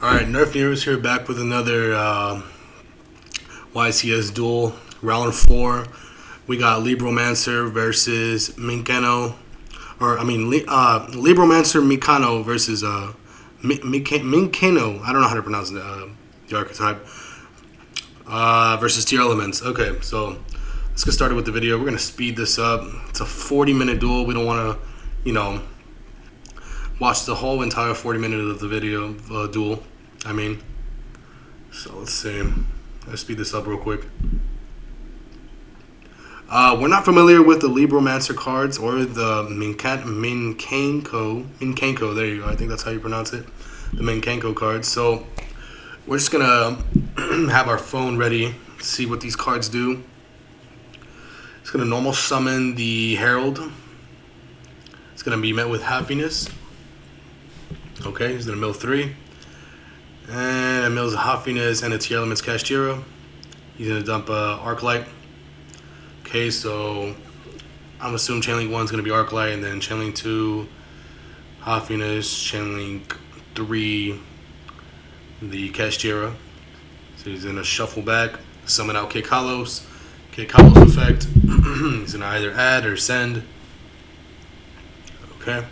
Alright, NERFneros here, back with another YCS duel, round 4. We got LIBROMANCER versus LIBROMANCER Mikano versus Minkano. I don't know how to pronounce the archetype. Versus Tier Elements. Okay, so let's get started with the video. We're going to speed this up. It's a 40-minute duel. We don't want to, watch the whole entire 40 minutes of the video duel. So let's see. Let's speed this up real quick. We're not familiar with the LIBROMANCER cards or the Minkanko. There you go. I think that's how you pronounce it. The Minkanko cards. So we're just gonna have our phone ready to see what these cards do. It's gonna normal summon the Herald. It's gonna be met with happiness. Okay, he's gonna mill 3. And it mills a Happiness and a Tier Elements Cashiera. He's gonna dump a Arclight. Okay, so I'm assuming Chainlink 1 is gonna be Arclight, and then Chainlink 2, Happiness, Chainlink 3, the Cashiera. So he's gonna shuffle back, summon out Kikalos. Kikalos effect. He's gonna either add or send. Okay.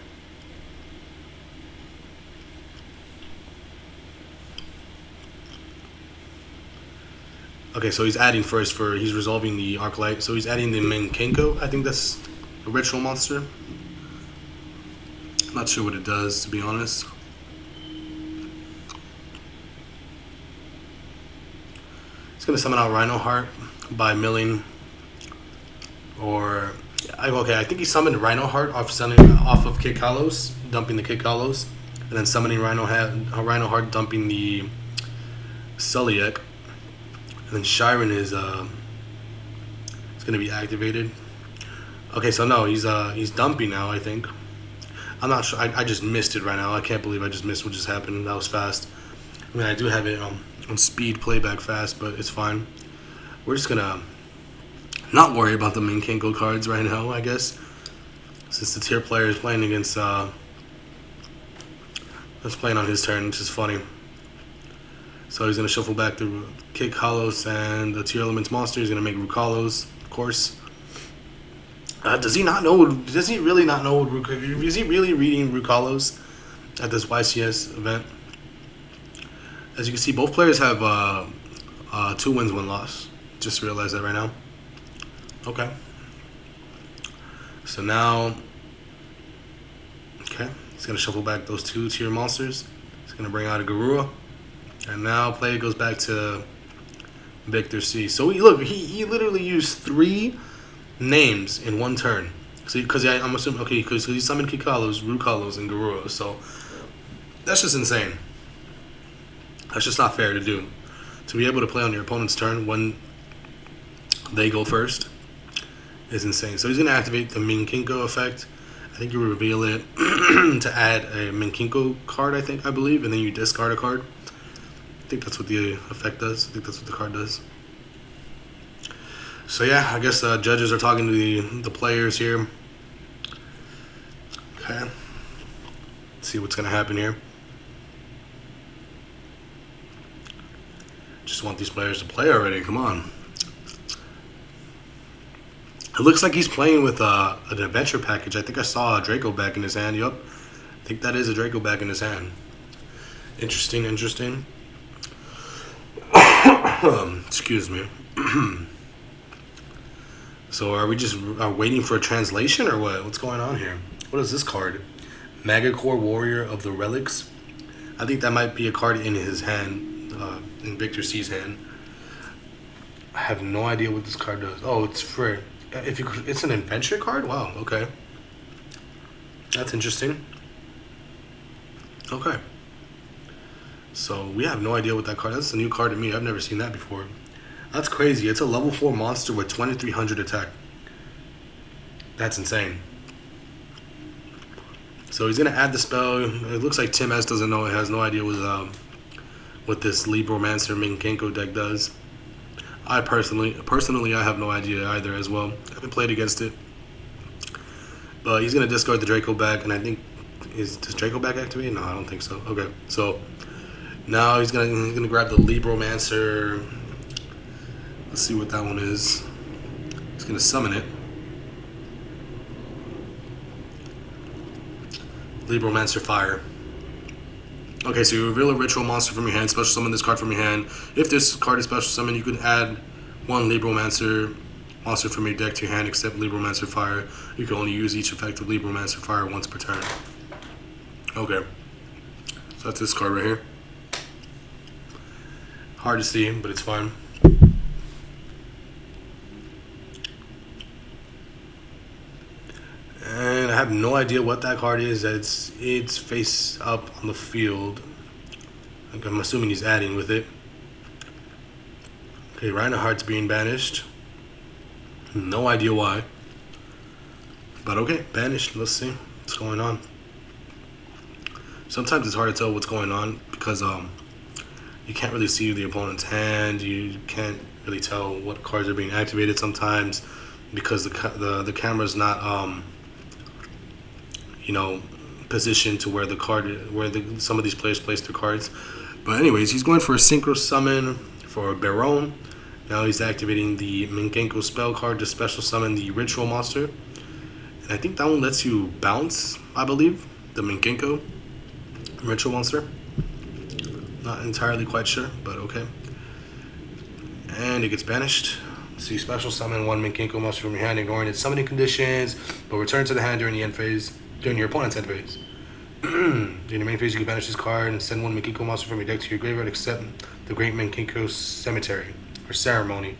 Okay, so he's adding first he's resolving the Arclight. So he's adding the Minkanko. I think that's a ritual monster. I'm not sure what it does, to be honest. He's gonna summon out Rhino Heart by milling, I think he summoned Rhino Heart off of Kikalos, dumping the Kikalos, and then summoning Rhino Heart, dumping the Suliek. And then Shiren is it's gonna be activated. Okay, so no, he's dumping now, I think. I'm not sure. I just missed it right now. I can't believe I just missed what just happened. That was fast. I mean, I do have it on speed playback fast, but it's fine. We're just gonna not worry about the Minkanko cards right now, I guess, since the tier player is playing against that's playing on his turn, which is funny. So he's going to shuffle back the Kikalos and the Tier Elements monster. He's going to make Rukalos, of course. Does he really not know what Rukalos? Is he really reading Rukalos at this YCS event? As you can see, both players have 2 wins, 1 loss. Just realized that right now. Okay. So now, okay, he's going to shuffle back those 2 tier monsters. He's going to bring out a Garura. And now play goes back to Victor C. So he literally used 3 names in 1 turn. So I'm assuming, okay, because he summoned Kikalos, Rukalos, and Garura. So that's just insane. That's just not fair to do. To be able to play on your opponent's turn when they go first is insane. So he's going to activate the Minkanko effect. I think you reveal it to add a Minkanko card, I believe, and then you discard a card. I think that's what the effect does. I think that's what the card does. So yeah, I guess judges are talking to the players here. Okay. Let's see what's going to happen here. Just want these players to play already. Come on. It looks like he's playing with an adventure package. I think I saw a Draco back in his hand. Yup. I think that is a Draco back in his hand. Interesting. Excuse me. So are we just waiting for a translation or what? What's going on here? What is this card? Magacore Warrior of the Relics. I think that might be a card in his hand, in Victor C's hand. I have no idea what this card does. Oh, it's for it's an adventure card. Wow. Okay. That's interesting. Okay. So we have no idea what that card is. That's a new card to me. I've never seen that before. That's crazy. It's a level 4 monster with 2300 attack. That's insane. So he's gonna add the spell. It looks like Tim S has no idea what this LIBROMANCER Minkanko deck does. I personally I have no idea either as well. I haven't played against it. But he's gonna discard the Draco back, and I think does Draco back activate? No, I don't think so. Okay, so Now he's gonna grab the LIBROMANCER. Let's see what that one is. He's gonna summon it. LIBROMANCER Fire. Okay, so you reveal a ritual monster from your hand, special summon this card from your hand. If this card is special summon, you can add one LIBROMANCER monster from your deck to your hand except LIBROMANCER Fire. You can only use each effect of LIBROMANCER Fire once per turn. Okay. So that's this card right here. Hard to see, but it's fine. And I have no idea what that card is. It's face up on the field. I'm assuming he's adding with it. Okay, Reinhardt's being banished. No idea why. But okay, banished. Let's see what's going on. Sometimes it's hard to tell what's going on because you can't really see the opponent's hand. You can't really tell what cards are being activated sometimes because the camera's not you know, positioned to where the card, some of these players place their cards. But anyways, he's going for a synchro summon for Baron. Now he's activating the Menkenko spell card to special summon the ritual monster. And I think that one lets you bounce, I believe, the Menkenko ritual monster. Not entirely quite sure, but okay. And it gets banished. So you special summon one Menkenko monster from your hand, ignoring its summoning conditions, but return to the hand during the end phase. During your opponent's end phase. During your main phase, you can banish this card and send one Menkenko monster from your deck to your graveyard except the Great Menkenko Cemetery or Ceremony.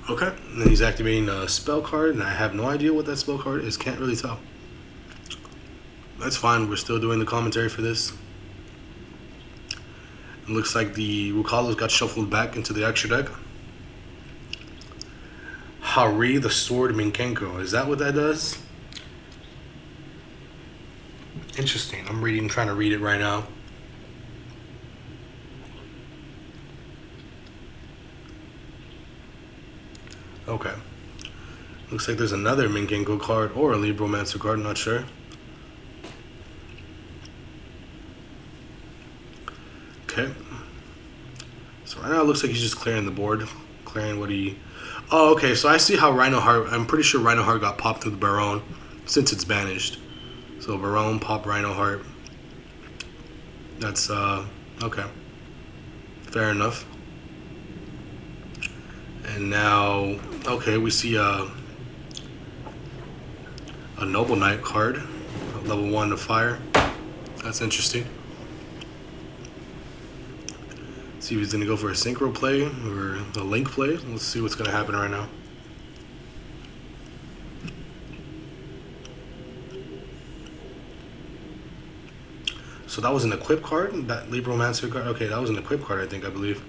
Okay, and then he's activating a spell card, and I have no idea what that spell card is. Can't really tell. That's fine. We're still doing the commentary for this. It looks like the Rukalos got shuffled back into the extra deck. Hari the Sword Menkenko. Is that what that does? Interesting. I'm trying to read it right now. Okay. Looks like there's another Menkenko card or a LIBROMANCER card, not sure. Okay. So right now it looks like he's just clearing the board. Clearing what he... Oh, okay. So I see how Reinhardt... I'm pretty sure Reinhardt got popped through the Baron since it's banished. So Baron, pop Reinhardt. That's, okay. Fair enough. And now, okay, we see a Noble Knight card. Level 1 to fire. That's interesting. See if he's going to go for a synchro play or a link play. Let's see what's going to happen right now. So that was an equip card, that LIBROMANCER card. Okay, that was an equip card, I believe.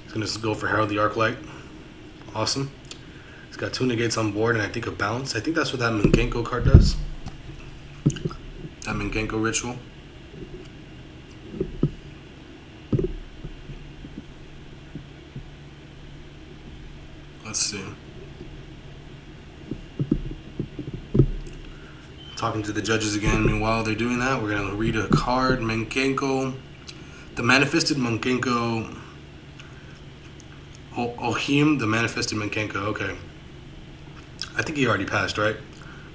He's going to go for Herald the Arclight. Awesome. He's got 2 negates on board and I think a bounce. I think that's what that Menkenko card does. That Menkenko ritual. Let's see. Talking to the judges again. Meanwhile, they're doing that. We're going to read a card. Menkenko. The Manifested Menkenko. Ohim, the Manifested Menkenko. Okay. I think he already passed, right?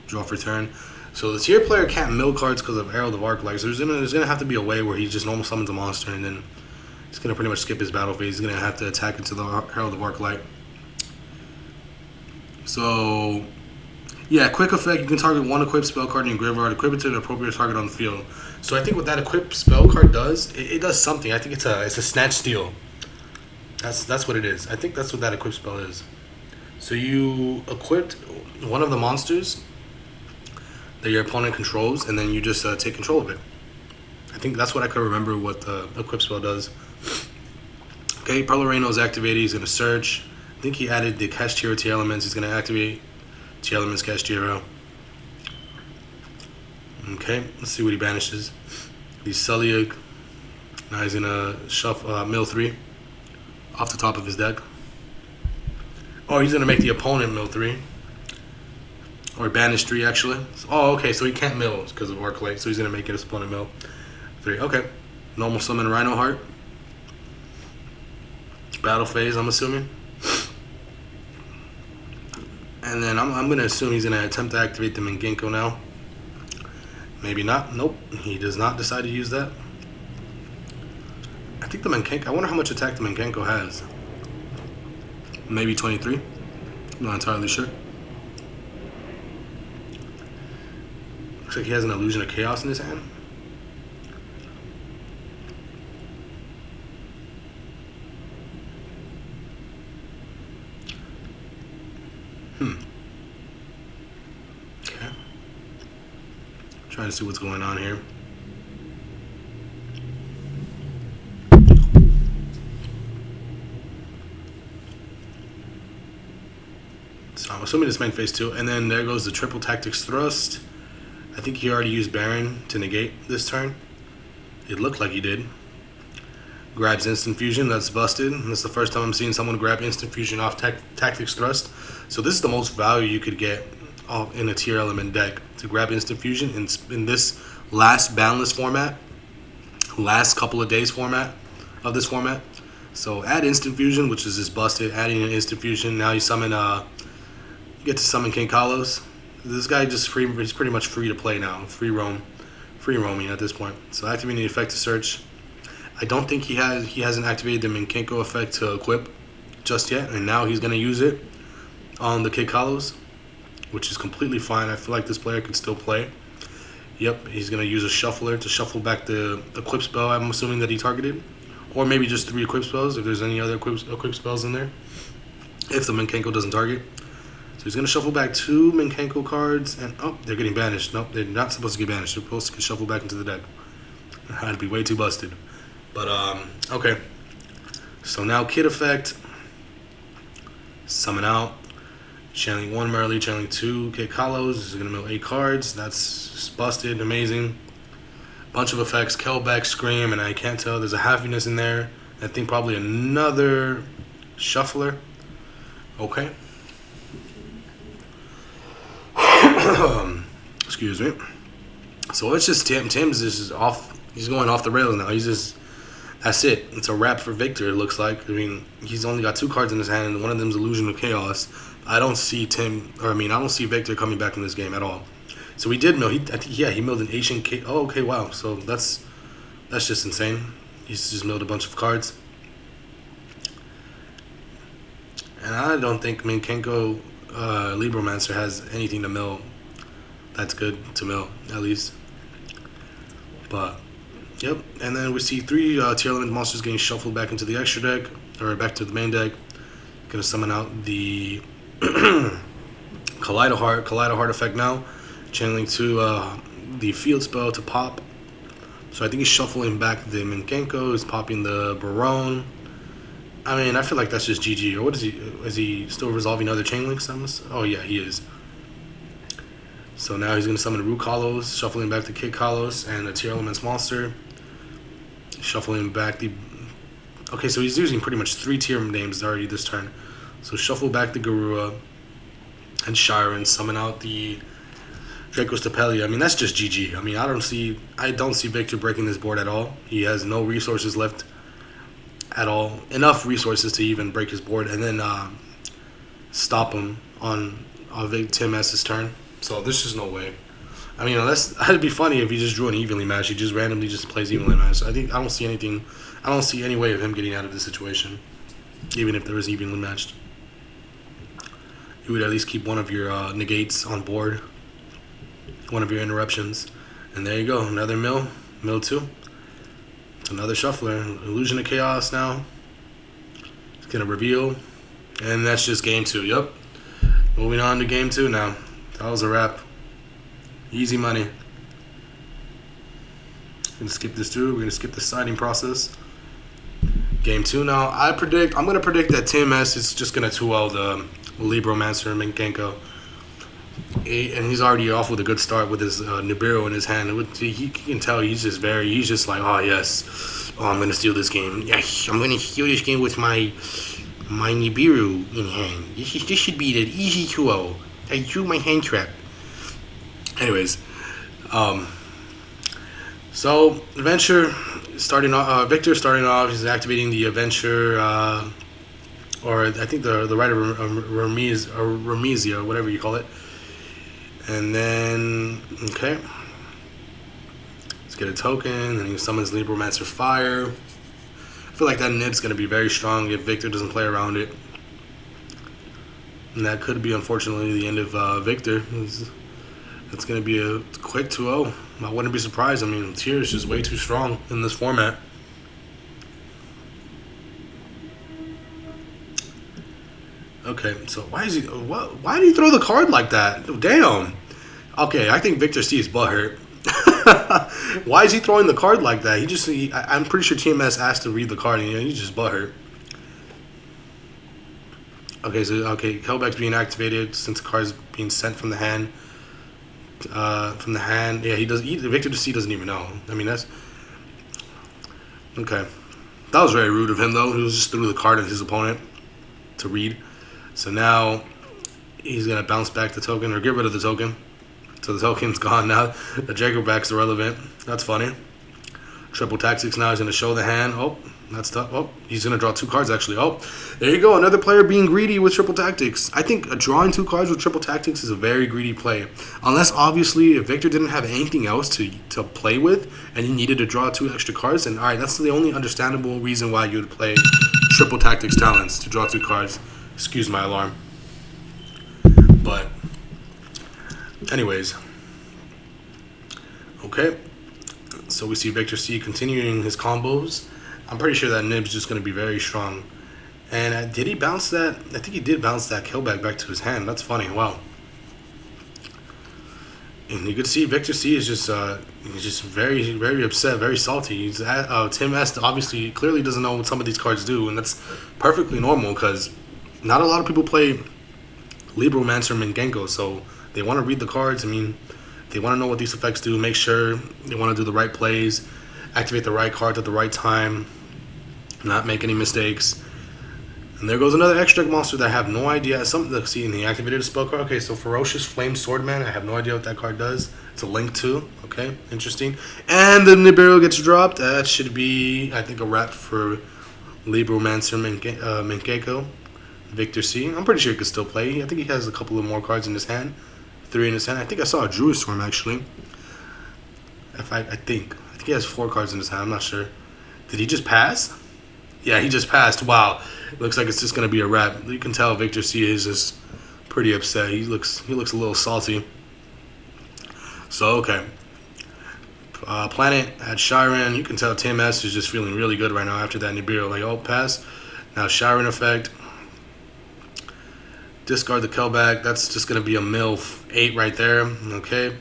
Draw for turn. So the tier player can't mill cards because of Herald of Arclight. So there's gonna have to be a way where he just normal summons a monster and then he's gonna pretty much skip his battle phase. He's gonna have to attack into the Herald of Arclight. So yeah, quick effect. You can target one equipped spell card in your graveyard, equip it to the appropriate target on the field. So I think what that equipped spell card does, it does something. I think it's a snatch steal. That's what it is. I think that's what that equip spell is. So you equipped one of the monsters that your opponent controls, and then you just take control of it. I think that's what I could remember what the equip spell does. Okay, Pearl is activated. He's going to search. I think he added the Kashtira T elements. He's going to activate T elements Kashtira. Okay, let's see what he banishes. He's Celiac. Now he's going to shuffle mill 3 off the top of his deck. Oh, he's going to make the opponent mill 3. Or banish 3, actually. Oh, okay, so he can't mill because of Arclight, so he's going to make his opponent mill 3. Okay, Normal summon Rhino Heart. Battle phase, I'm assuming. And then I'm going to assume he's going to attempt to activate the Mangenko now. Maybe not. Nope. He does not decide to use that. I think the Mangenko... I wonder how much attack the Mangenko has. Maybe 23. I'm not entirely sure. Looks like he has an Illusion of Chaos in his hand. Okay. Trying to see what's going on here. So I'm assuming it's main phase 2. And then there goes the triple tactics thrust. I think he already used Baron to negate this turn. It looked like he did. Grabs instant fusion, that's busted. That's the first time I'm seeing someone grab instant fusion off tactics thrust. So this is the most value you could get in a tier element deck, to grab instant fusion in this last banless format, last couple of days format of this format. So add instant fusion, which is just busted. Adding an instant fusion, now you summon you get to summon King Kalos. This guy he's pretty much free to play now, free roaming at this point. So activating the effect to search. I don't think he hasn't activated the Mangenko effect to equip just yet, and now he's gonna use it on the King Kalos, which is completely fine. I feel like this player can still play. Yep, he's gonna use a shuffler to shuffle back the equip spell. I'm assuming that he targeted, or maybe just 3 equip spells if there's any other equip spells in there. If the Mangenko doesn't target. So he's going to shuffle back 2 Mangenko cards, and oh, they're getting banished. Nope, they're not supposed to get banished. They're supposed to get shuffled back into the deck. I'd be way too busted. But, okay. So now Kid effect. Summon out. Channeling 1 Merrily, channeling 2 Kid Kalos. This is going to mill 8 cards. That's busted, amazing. Bunch of effects, Kelbeck, Scream, and I can't tell. There's a Happiness in there. I think probably another Shuffler. Okay. Excuse me. So it's just Tim's is off. He's going off the rails now. That's it. It's a wrap for Victor, it looks like. I mean, he's only got 2 cards in his hand, and one of them's Illusion of Chaos. I don't see I don't see Victor coming back in this game at all. So he did mill. He milled an Ancient K. Oh, okay, wow. So that's just insane. He's just milled a bunch of cards. And I don't think Mangenko Libromancer has anything to mill that's good to mill, at least. But, yep. And then we see 3 tier element monsters getting shuffled back into the extra deck, or back to the main deck. Gonna summon out the Kaleido Heart effect now. Channeling to the field spell to pop. So I think he's shuffling back the Mangenko, he's popping the Barone. I mean, I feel like that's just GG. Or what is he? Is he still resolving other chain links? Oh yeah, he is. So now he's gonna summon Root Kalos, shuffling back the Kid Kalos and a tier elements monster. Shuffling back the. Okay, so he's using pretty much 3 tier names already this turn. So shuffle back the Garua and Shiren, summon out the Draco's Tapelia. I mean, that's just GG. I mean, I don't see Victor breaking this board at all. He has no resources left at all. Enough resources to even break his board and then stop him on Tim S's turn. So there's just no way. I mean, it'd be funny if he just drew an evenly matched. He just randomly just plays evenly matched. I don't see anything. I don't see any way of him getting out of this situation, even if there is evenly matched. You would at least keep one of your negates on board, one of your interruptions, and there you go. Another mill 2. Another shuffler. Illusion of Chaos now. It's gonna reveal, and that's just game 2. Yep. Moving on to game 2 now. That was a wrap. Easy money. Gonna skip this through. We're gonna skip the signing process. Game 2 now. I'm gonna predict that Tim S is just gonna 2-0 the Libromancer and Mangenko. And he's already off with a good start with his Nibiru in his hand. He can tell he's just like, oh yes, oh, I'm gonna steal this game. Yes, I'm gonna steal this game with my Nibiru in hand. This should be the easy 2-0. I drew my hand trap. Anyways, So Adventure starting off, Victor starting off, he's activating the Adventure, or I think the right of Remesia, whatever you call it. And then, okay, let's get a token, and he summons Libromancer Fire. I feel like that nib's going to be very strong if Victor doesn't play around it. And that could be, unfortunately, the end of Victor. It's going to be a quick 2-0. I wouldn't be surprised. I mean, Tear is just way too strong in this format. Okay, so why did he throw the card like that? Damn. Okay, I think Victor C is butthurt. Why is he throwing the card like that? I'm pretty sure TMS asked to read the card, and he's just butthurt. Okay, so Kelbeck's being activated since the card's being sent from the hand. Yeah, he does. Victor C doesn't even know. I mean, that's okay. That was very rude of him, though. He was just threw the card at his opponent to read. So now he's gonna bounce back the token or get rid of the token. So the token's gone now. The Jacoback's irrelevant. That's funny. Triple tactics now. He's gonna show the hand. Oh, that's tough. Oh, he's gonna draw 2 cards actually. Oh, there you go. Another player being greedy with triple tactics. I think drawing 2 cards with triple tactics is a very greedy play. Unless obviously if Victor didn't have anything else to play with and he needed to draw 2 extra cards, then alright, that's the only understandable reason why you would play triple tactics talents to draw 2 cards. Excuse my alarm. But anyways. Okay. So we see Victor C continuing his combos. I'm pretty sure that Nib's just going to be very strong. And did he bounce that? I think he did bounce that Killback back to his hand. That's funny. Wow. And you could see Victor C is just he's just very, very upset, very salty. Tim S obviously clearly doesn't know what some of these cards do, and that's perfectly normal because not a lot of people play Libromancer and Genko, so they want to read the cards. I mean, they want to know what these effects do, make sure they want to do the right plays, activate the right cards at the right time, not make any mistakes. And there goes another extract monster that I have no idea. See, and he activated a spell card. Okay, so Ferocious Flame Swordman. I have no idea what that card does. It's a link to. Okay, interesting. And the Nibiru gets dropped. That should be, I think, a wrap for Libromancer Menkeko. Victor C. I'm pretty sure he could still play. I think he has a couple of more cards in his hand. 3 in his hand. I think I saw a Druid Swarm, actually. I think he has 4 cards in his hand. I'm not sure. Did he just pass? Yeah, he just passed. Wow. Looks like it's just going to be a wrap. You can tell Victor C is just pretty upset. He looks a little salty. So, okay. Planet at Shiren. You can tell Tim S is just feeling really good right now after that Nibiru. Like, oh, pass. Now Shiren effect. Discard the Kellback. That's just going to be a mill 8 right there. Okay.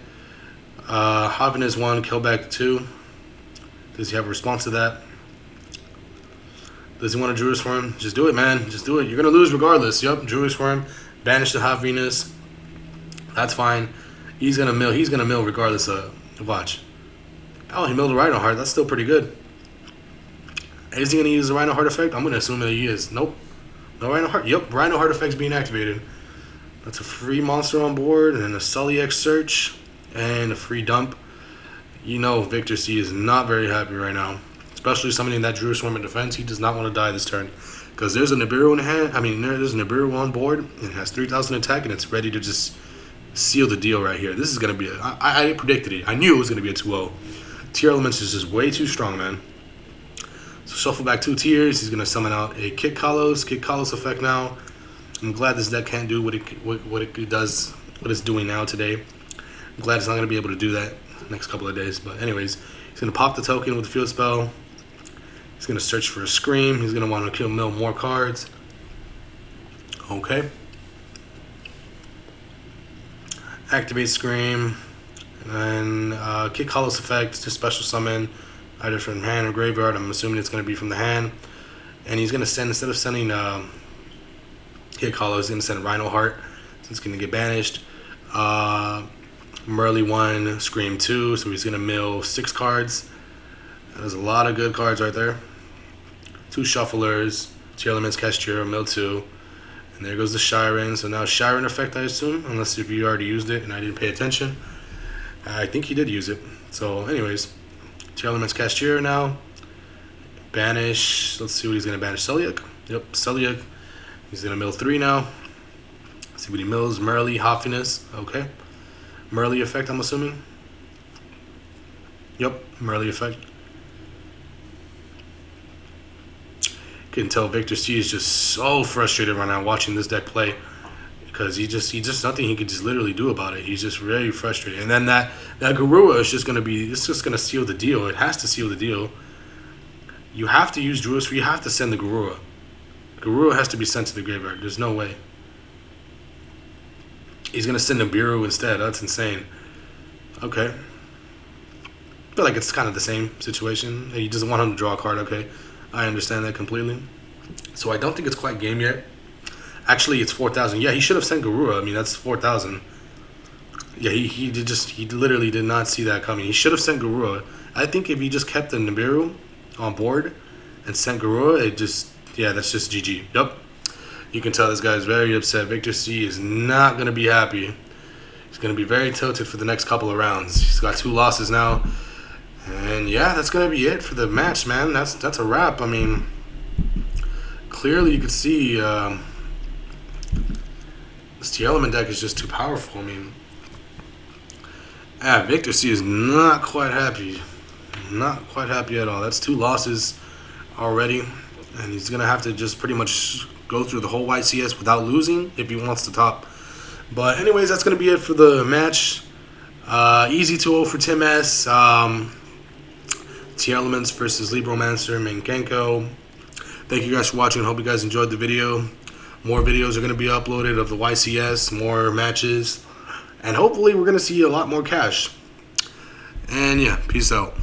Hoppin is 1, Kellback 2. Does he have a response to that? Does he want a Druid Swarm? Just do it, man. Just do it. You're going to lose regardless. Yup, Druid Swarm. Banish the Hot Venus. That's fine. He's going to mill. He's going to mill regardless of... Watch. Oh, he milled a Rhino Heart. That's still pretty good. Is he going to use the Rhino Heart effect? I'm going to assume that he is. Nope. No Rhino Heart. Yup, Rhino Heart effect's being activated. That's a free monster on board, and then a Sully X Search, and a free dump. You know Victor C is not very happy right now. Especially summoning that Druid Swarm in defense. He does not want to die this turn. Because there's a Nibiru in hand. I mean, there's a Nibiru on board. And it has 3,000 attack, and it's ready to just seal the deal right here. This is going to be I predicted it. I knew it was going to be a 2-0. Tier Elements is just way too strong, man. So shuffle back 2 tiers. He's going to summon out a Kick Kalos. Kick Kalos effect now. I'm glad this deck can't do what it does, what it's doing now today. I'm glad it's not going to be able to do that next couple of days. But anyways, he's going to pop the token with the field spell. He's going to search for a Scream. He's going to want to mill more cards. Okay. Activate Scream. And then Kick Kalos effect to special summon either from hand or graveyard. I'm assuming it's going to be from the hand. And he's going to send, instead of sending Kick Kalos, he's going to send Rhino Heart. So it's going to get banished. Merly 1, Scream 2. So he's going to mill 6 cards. There's a lot of good cards right there. 2 Shufflers, Tier Elements, Kesture, mill 2. And there goes the Shiren. So now Shiren effect, I assume, unless if you already used it and I didn't pay attention. I think he did use it. So anyways, Tier Elements Cashier now. Banish. Let's see what he's going to banish. Celiac. Yep, Celiac. He's going to mill 3 now. Let's see what he mills. Merly, Hoffiness. Okay. Merly effect, I'm assuming. Yep, Merly effect. You can tell Victor C is just so frustrated right now watching this deck play, because he just nothing he could just literally do about it. He's just very frustrated. And then that Garua is just gonna be, it's just gonna seal the deal. It has to seal the deal. You have to use Duelist, or you have to send the Garua. Garua has to be sent to the graveyard. There's no way. He's gonna send Nibiru instead. That's insane. Okay. I feel like it's kind of the same situation. He doesn't want him to draw a card. Okay, I understand that completely. So I don't think it's quite game yet. Actually, it's 4,000. Yeah, he should have sent Garura. I mean, that's 4,000. Yeah, he literally did not see that coming. He should have sent Garura. I think if he just kept the Nibiru on board and sent Garura, that's just GG. Yep. You can tell this guy is very upset. Victor C is not going to be happy. He's going to be very tilted for the next couple of rounds. He's got 2 losses now. And yeah, that's going to be it for the match, man. That's a wrap. I mean, clearly you could see this Tier Element deck is just too powerful. I mean, Victor C is not quite happy. Not quite happy at all. That's 2 losses already. And he's going to have to just pretty much go through the whole YCS without losing if he wants to top. But anyways, that's going to be it for the match. Easy 2-0 for Tim S. Tier Elements versus LIBROMANCER, Mankenko. Thank you guys for watching. Hope you guys enjoyed the video. More videos are going to be uploaded of the YCS, more matches. And hopefully we're going to see a lot more cash. And yeah, peace out.